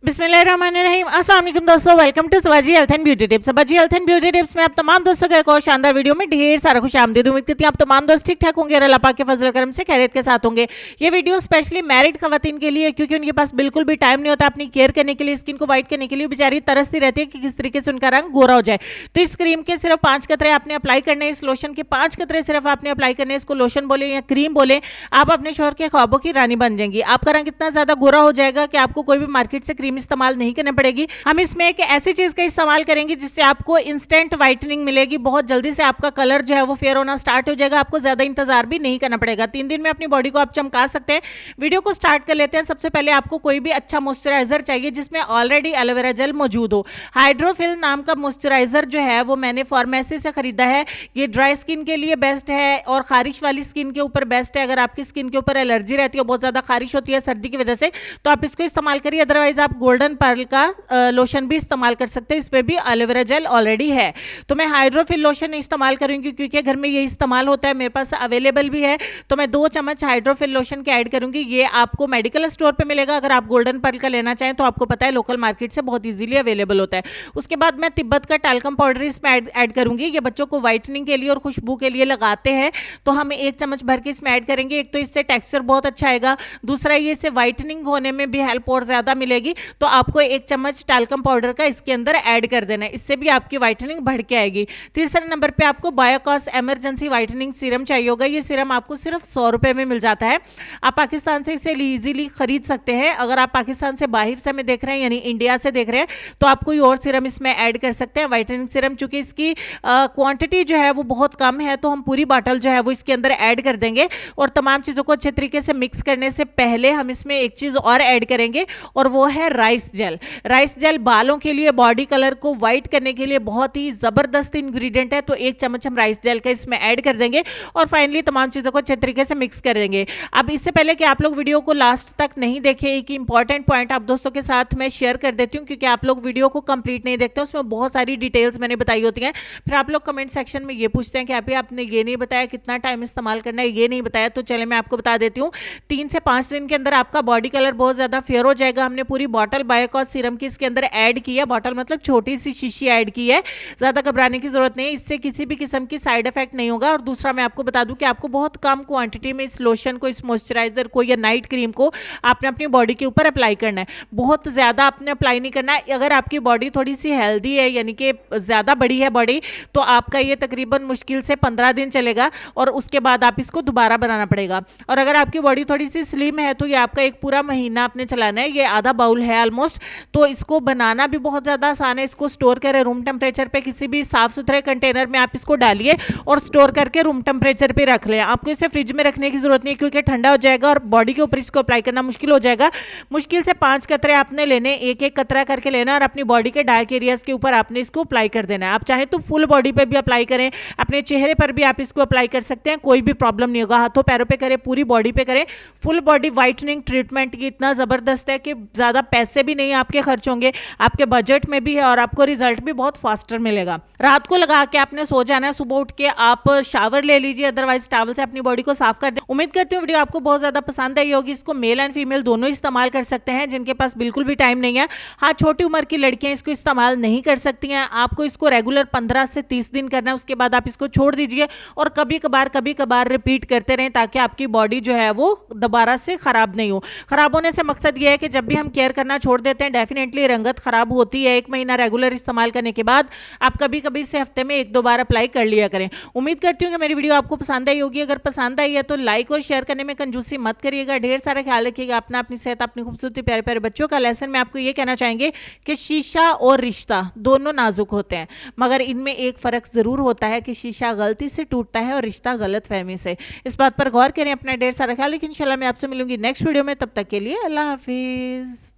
बिस्मिल्लाहिर्रहमानिर्रहीम। अस्सलाम वालेकुम दोस्तों, welcome to Sabaji health and beauty tips. Sabaji health and beauty tips में आप तमाम दोस्तों को एक और शानदार वीडियो में ढेर सारा खुश आमदीद। उम्मीद करती हूं आप तमाम दोस्त ठीक ठाक होंगे और अल्लाह पाक के फजल करम से खैरियत के साथ होंगे। ये वीडियो स्पेशली मैरिड खवातीन के लिए, क्योंकि उनके पास बिल्कुल भी टाइम नहीं होता अपनी केयर करने के लिए, स्किन को व्हाइट करने के लिए। बेचारी तरसती रहती है कि किस तरीके से उनका रंग गोरा हो जाए। तो इस क्रीम के सिर्फ 5 कतरे आपने अप्लाई करने, इस लोशन के 5 कतरे सिर्फ आपने अप्लाई करने। इसको लोशन बोले या क्रीम बोले, आप अपने शौहर के ख्वाबों की रानी बन जाएंगी। आपका रंग इतना ज्यादा गोरा हो जाएगा कि आपको कोई भी मार्केट से क्रीम इस्तेमाल नहीं करनी पड़ेगी। हम इसमें एक ऐसी चीज का इस्तेमाल करेंगे जिससे आपको इंस्टेंट व्हाइटनिंग मिलेगी। बहुत जल्दी से आपका कलर जो है वो फेयर होना स्टार्ट हो जाएगा। आपको ज्यादा इंतजार भी नहीं करना पड़ेगा। 3 दिन में अपनी बॉडी को आप चमका सकते हैं। वीडियो को स्टार्ट कर लेते हैं। सबसे पहले आपको कोई भी अच्छा मॉइस्चराइजर चाहिए जिसमें ऑलरेडी एलोवेरा जेल मौजूद हो। हाइड्रोफिल नाम का मॉइस्चराइजर जो है वो मैंने फार्मेसी से खरीदा है। ये ड्राई स्किन के लिए बेस्ट है और खारिश वाली स्किन के ऊपर बेस्ट है। अगर आपकी स्किन के ऊपर एलर्जी रहती है, बहुत ज्यादा खारिश होती है सर्दी की वजह से, तो आप इसको इस्तेमाल करिए। अदरवाइज आप गोल्डन पर्ल का लोशन भी इस्तेमाल कर सकते हैं। इस पे भी एलोवेरा जेल ऑलरेडी है। तो मैं हाइड्रोफिल लोशन इस्तेमाल करूंगी क्योंकि घर में ये इस्तेमाल होता है, मेरे पास अवेलेबल भी है। तो मैं 2 चम्मच हाइड्रोफिल लोशन के ऐड करूंगी। ये आपको मेडिकल स्टोर पे मिलेगा। अगर आप गोल्डन पर्ल का लेना चाहें तो आपको पता है लोकल मार्केट से बहुत इजीली अवेलेबल होता है। उसके बाद मैं तिब्बत का टैल्कम पाउडर इसमें ऐड करूंगी। ये बच्चों को व्हाइटनिंग के लिए और खुशबू के लिए लगाते हैं, तो हम 1 चम्मच भर के इसमें ऐड करेंगे। एक तो इससे टेक्सचर बहुत अच्छा आएगा, दूसरा ये इससे व्हाइटनिंग होने में भी हेल्प और ज्यादा मिलेगी। तो आपको 1 चम्मच टैल्कम पाउडर का इसके अंदर ऐड कर देना है, इससे भी आपकी व्हाइटनिंग बढ़ के आएगी। तीसरे नंबर पे आपको बायोकॉस इमरजेंसी व्हाइटनिंग सीरम चाहिए होगा। ये सीरम आपको सिर्फ 100 रुपए में मिल जाता है। आप पाकिस्तान से इसे इजीली खरीद सकते हैं। अगर आप पाकिस्तान से बाहर से हमें देख रहे हैं, यानी इंडिया से देख रहे हैं, तो आप कोई और सीरम इसमें ऐड कर सकते हैं, व्हाइटनिंग सीरम। चूंकि इसकी क्वांटिटी जो है वो बहुत कम है, तो हम पूरी बॉटल जो है वो इसके अंदर ऐड कर देंगे। और तमाम चीज़ों को अच्छे तरीके से मिक्स करने से पहले हम इसमें एक चीज़ और ऐड करेंगे, और वो है राइस जेल। राइस जेल बालों के लिए, बॉडी कलर को व्हाइट करने के लिए बहुत ही जबरदस्त इंग्रेडिएंट है। तो 1 चम्मच हम राइस जेल का इसमें ऐड कर देंगे और फाइनली तमाम चीजों को अच्छे तरीके से मिक्स कर देंगे। अब इससे पहले कि आप लोग वीडियो को लास्ट तक नहीं देखें, एक इंपॉर्टेंट पॉइंट आप दोस्तों के साथ मैं शेयर कर देती हूँ, क्योंकि आप लोग वीडियो को कंप्लीट नहीं देखते, उसमें बहुत सारी डिटेल्स मैंने बताई होती हैं। फिर आप लोग कमेंट सेक्शन में ये पूछते हैं कि आपने ये नहीं बताया, कितना टाइम इस्तेमाल करना है ये नहीं बताया। तो चले मैं आपको बता देती हूँ। 3 से 5 दिन के अंदर आपका बॉडी कलर बहुत ज्यादा फेयर हो जाएगा। हमने पूरी बॉटल बायोकॉस सीरम की इसके अंदर ऐड की है। बॉटल मतलब छोटी सी शीशी ऐड की है, ज्यादा घबराने की जरूरत नहीं है। इससे किसी भी किस्म की साइड इफेक्ट नहीं होगा। और दूसरा मैं आपको बता दूं कि आपको बहुत कम क्वांटिटी में इस लोशन को, इस मॉइस्चराइजर को या नाइट क्रीम को आपने अपनी बॉडी के ऊपर अप्लाई करना है। बहुत ज्यादा आपने अप्लाई नहीं करना है। अगर आपकी बॉडी थोड़ी सी हेल्दी है, यानी कि ज्यादा बड़ी है बॉडी, तो आपका ये तकरीबन मुश्किल से 15 दिन चलेगा और उसके बाद आप इसको दोबारा बनाना पड़ेगा। और अगर आपकी बॉडी थोड़ी सी स्लिम है तो ये आपका 1 पूरा महीना आपने चलाना है। ये आधा बाउल है ऑलमोस्ट। तो इसको बनाना भी बहुत ज्यादा आसान है। इसको स्टोर करें रूम टेम्परेचर पे, किसी भी साफ सुथरे कंटेनर में आप इसको डालिए और स्टोर करके रूम टेम्परेचर पे रख लें। आपको इसे फ्रिज में रखने की जरूरत नहीं है, क्योंकि ठंडा हो जाएगा और बॉडी के ऊपर इसको अप्लाई करना मुश्किल हो जाएगा। मुश्किल से 5 कतरे आपने लेने, 1-1 कतरा करके लेना और अपनी बॉडी के डार्क एरियाज के ऊपर आपने इसको अप्लाई कर देना है। आप चाहे तो फुल बॉडी पे भी अप्लाई करें, अपने चेहरे पर भी आप इसको अप्लाई कर सकते हैं, कोई भी प्रॉब्लम नहीं होगा। हाथों पैरों पे करें, पूरी बॉडी पे करें। फुल बॉडी व्हाइटनिंग ट्रीटमेंट की इतना जबरदस्त है कि ज्यादा पैसे भी नहीं आपके खर्च होंगे, आपके बजट में भी है और आपको रिजल्ट भी बहुत फास्टर मिलेगा। रात को लगा के आपने सो जाना है, सुबह उठ के आप शावर ले लीजिए, अदरवाइज टॉवल से अपनी बॉडी को साफ कर दें। उम्मीद करती हूँ वीडियो आपको बहुत ज्यादा पसंद आई होगी। इसको मेल एंड फीमेल दोनों इस्तेमाल कर सकते हैं, जिनके पास बिल्कुल भी टाइम नहीं है। हाँ, छोटी उम्र की लड़कियां इसको इस्तेमाल नहीं कर सकती हैं। आपको इसको रेगुलर 15 से 30 दिन करना है, उसके बाद आप इसको छोड़ दीजिए और कभी कभार रिपीट करते रहें, ताकि आपकी बॉडी जो है वो दोबारा से खराब नहीं हो। खराब होने से मकसद ये है कि जब भी हम केयर करना छोड़ देते हैं, डेफिनेटली रंगत खराब होती है। 1 महीना रेगुलर इस्तेमाल करने के बाद आप कभी इसे हफ्ते में 1-2 बार अप्लाई कर लिया करें। उम्मीद करती हूँ कि मेरी वीडियो आपको पसंद आई होगी। अगर पसंद आई है तो लाइक और शेयर करने में कंजूसी मत करिएगा। ढेर सारा ख्याल रखिएगा अपना, अपनी सेहत, अपनी खूबसूरती, प्यारे प्यारे बच्चों का। लेसन में आपको ये कहना चाहेंगे कि शीशा और रिश्ता दोनों नाजुक होते हैं, मगर इनमें एक फर्क जरूर होता है कि शीशा गलती से टूटता है और रिश्ता गलत फहमी से। इस बात पर गौर करें, अपना ढेर सारा ख्याल। लेकिन इंशाल्लाह मैं आपसे मिलूंगी नेक्स्ट वीडियो में। तब तक के लिए अल्लाह हाफिज।